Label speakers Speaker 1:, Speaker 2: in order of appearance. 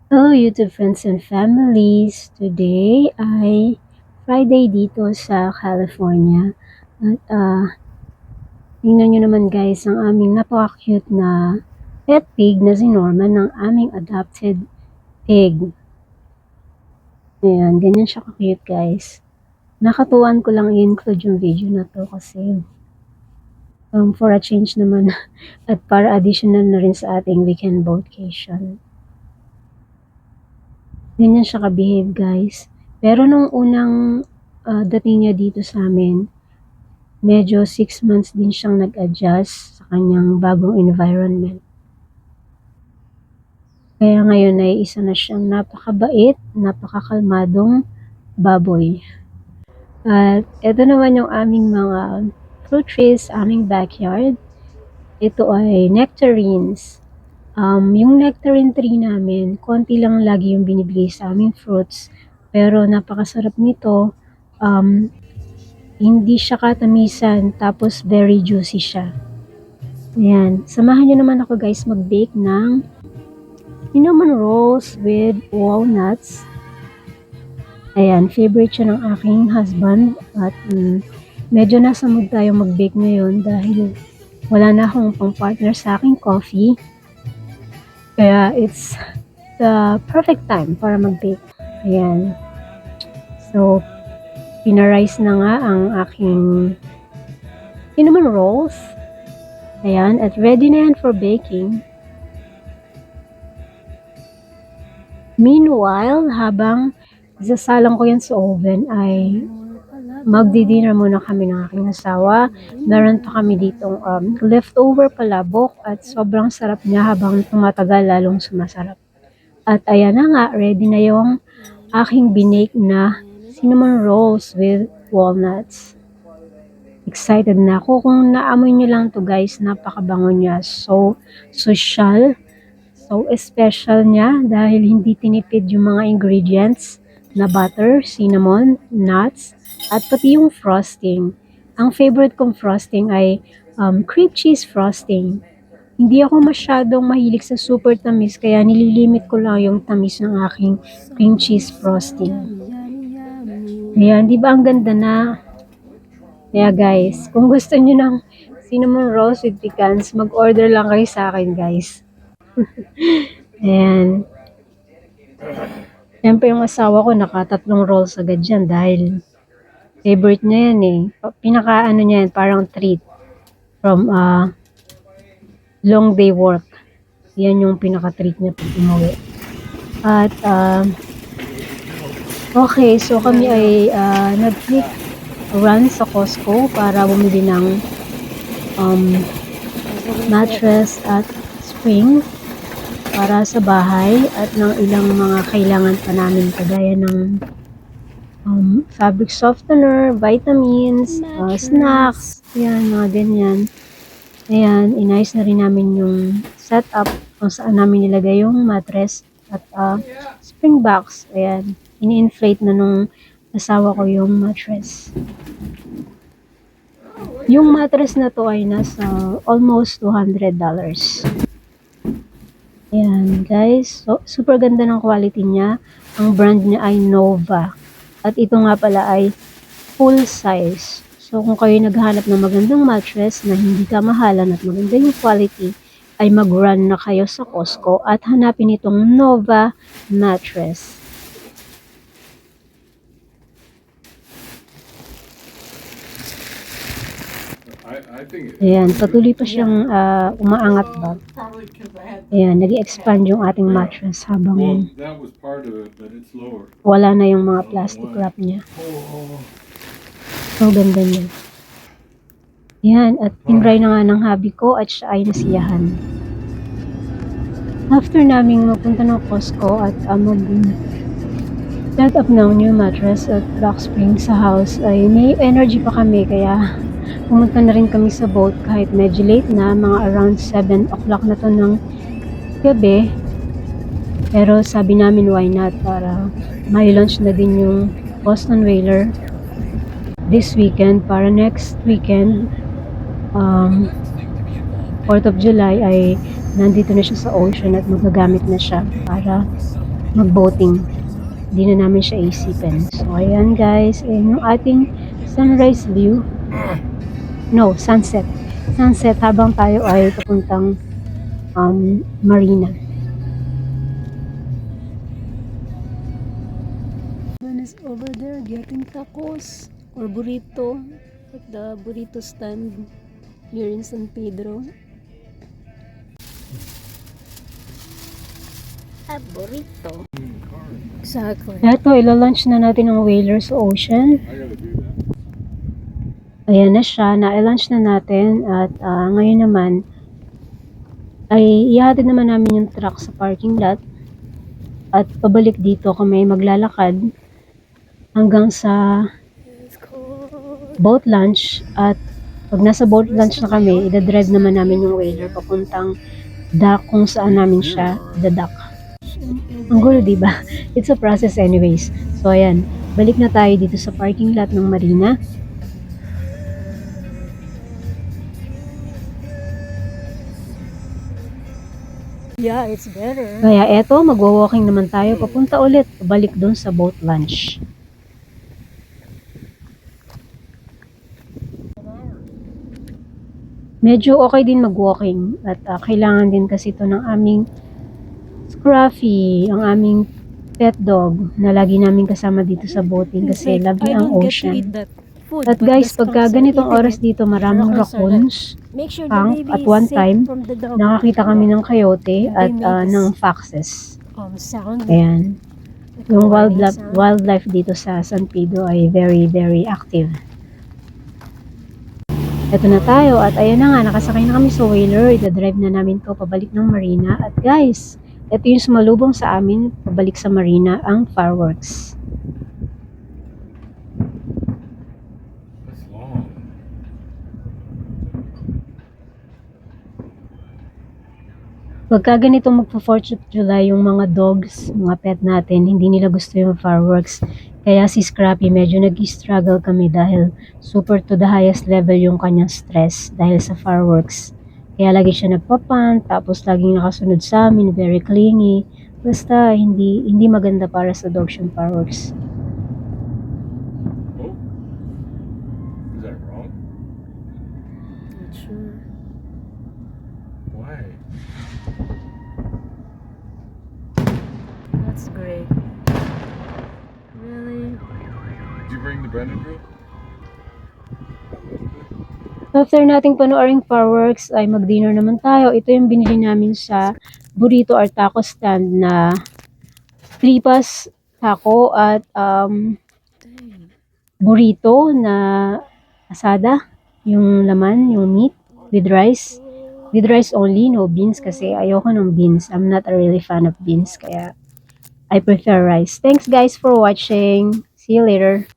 Speaker 1: Hello YouTube friends and families! Today ay Friday dito sa California. At tingnan nyo naman guys ang aming napaka-cute na pet pig na si Norman ng aming adopted pig. Ayan, ganyan siya ka-cute guys. Nakatuwan ko lang i-include yung video na to kasi for a change naman at para additional na rin sa ating weekend vacation. Ganyan siya ka-behave guys. Pero nung unang dating niya dito sa amin, medyo 6 months din siyang nag-adjust sa kanyang bagong environment. Kaya ngayon ay isa na siyang napakabait, napakakalmadong baboy. At ito naman yung aming mga fruit trees, aming backyard. Ito ay nectarines. Yung nectarine tree namin, konti lang lagi yung binibigay sa aming fruits. Pero napakasarap nito. Hindi siya katamisan, tapos very juicy siya. Ayan, samahan nyo naman ako guys mag-bake ng cinnamon rolls with walnuts. Ayan, favorite siya ng aking husband at medyo nasa mood tayo mag-bake ngayon dahil wala na akong pang-partner sa aking coffee. Kaya it's the perfect time para mag-bake. Ayan. So, pinarice na nga ang aking cinnamon rolls. Ayan, at ready na yan for baking. Meanwhile, habang isasalang ko yan sa oven, ay magdi-dinner muna kami ng aking asawa. Meron pa kami ditong leftover palabok at sobrang sarap niya habang tumatagal lalong sumasarap. At ayan na nga, ready na yung aking binake na cinnamon rolls with walnuts. Excited na ako. Kung naamoy nyo lang to guys, napakabango niya. So, social. So, special niya dahil hindi tinipid yung mga ingredients na butter, cinnamon, nuts, at pati yung frosting. Ang favorite kong frosting ay cream cheese frosting. Hindi ako masyadong mahilig sa super tamis kaya nililimit ko lang yung tamis ng aking cream cheese frosting. Ayan, di ba ang ganda na? Kaya guys, kung gusto niyo ng cinnamon rolls with pecans, mag-order lang kayo sa akin guys. Ayan. Siyempre yung asawa ko nakatatlong rolls agad yan dahil favorite niya yan eh. Pinaka niya yan, parang treat from long day work. Yan yung pinaka treat niya pag umuwi. At okay, so kami ay nag-click run sa Costco para bumili ng mattress at spring para sa bahay at ng ilang mga kailangan pa namin kagaya ng fabric softener, vitamins, snacks, yan, mga ganyan. Ayan, inayos na rin namin yung setup kung saan namin nilagay yung mattress at spring box. Ayan, ini-inflate na nung asawa ko yung mattress. Yung mattress na to ay nasa almost $200. Ayan guys, so, super ganda ng quality niya. Ang brand niya ay Nova. At ito nga pala ay full size. So kung kayo naghahanap ng magandang mattress na hindi kamahalan at maganda yung quality, ay mag-run na kayo sa Costco at hanapin itong Nova mattress. Ayan, patuloy pa siyang umaangat ba. Ayan, nag-expand yung ating mattress habang wala na yung mga plastic wrap niya. So, ganda niya. Ayan, at tinry na nga ng hubby ko at siya ay nasiyahan. After naming mapunta ng Costco at mag-set up ng new mattress at box spring sa house, ay may energy pa kami kaya pumunta na rin kami sa boat kahit medyo late na, mga around 7 o'clock na to ng gabi. Pero sabi namin why not para may launch na din yung Boston Whaler this weekend para next weekend 4th of July ay nandito na siya sa ocean at magagamit na siya para mag-boating. Hindi na namin siya isipin. So, ayan guys, ayan yung ating sunrise view. No, sunset. Sunset habang tayo ay papuntang marina. One is over there getting tacos or burrito at the burrito stand here in San Pedro. A burrito. Exactly. Eto, ilalunch na natin ang whaler sa ocean. Ayan na siya, na-lunch na natin at ngayon naman ay ihatid naman namin yung truck sa parking lot at pabalik dito kami maglalakad hanggang sa boat launch at pag nasa boat launch na kami, idadrive naman namin yung whaler papuntang dock kung saan namin siya dadak. Ang gulo, diba? It's a process anyways. So, ayan. Balik na tayo dito sa parking lot ng marina. Yeah, it's better. Kaya eto, magwa-walking naman tayo. Papunta ulit. Balik dun sa boat launch. Medyo okay din mag-walking. At kailangan din kasi ito ng aming Scruffy, ang aming pet dog na lagi namin kasama dito sa boating kasi love niya ang ocean. At guys, pagka ganitong oras dito, maraming raccoons, at one time, nakakita kami ng coyote at ng foxes. Ayan. Yung wildlife dito sa San Pedro ay very, very active. Ito na tayo at ayan na nga, nakasakay na kami sa whaler. Ida-drive na namin to pabalik ng marina. At guys, ito yung sumalubong sa amin pabalik sa marina, ang fireworks. Pagka ganito magpo-4th of July yung mga dogs, mga pet natin, hindi nila gusto yung fireworks. Kaya si Scrappy medyo nag-struggle kami dahil super to the highest level yung kanyang stress dahil sa fireworks. Kaya lagi siya nagpapan, tapos laging nakasunod sa amin, very clingy. Basta hindi maganda para sa dogs yung fireworks.
Speaker 2: Oh, is that wrong?
Speaker 1: Not sure.
Speaker 2: Why?
Speaker 1: That's great. Really?
Speaker 2: Did you bring the Brennan group?
Speaker 1: After nating panooring fireworks ay mag-dinner naman tayo. Ito yung binili namin sa burrito or taco stand na tripas taco at burrito na asada. Yung laman, yung meat with rice. With rice only, no beans kasi ayoko ng beans. I'm not a really fan of beans kaya I prefer rice. Thanks guys for watching. See you later.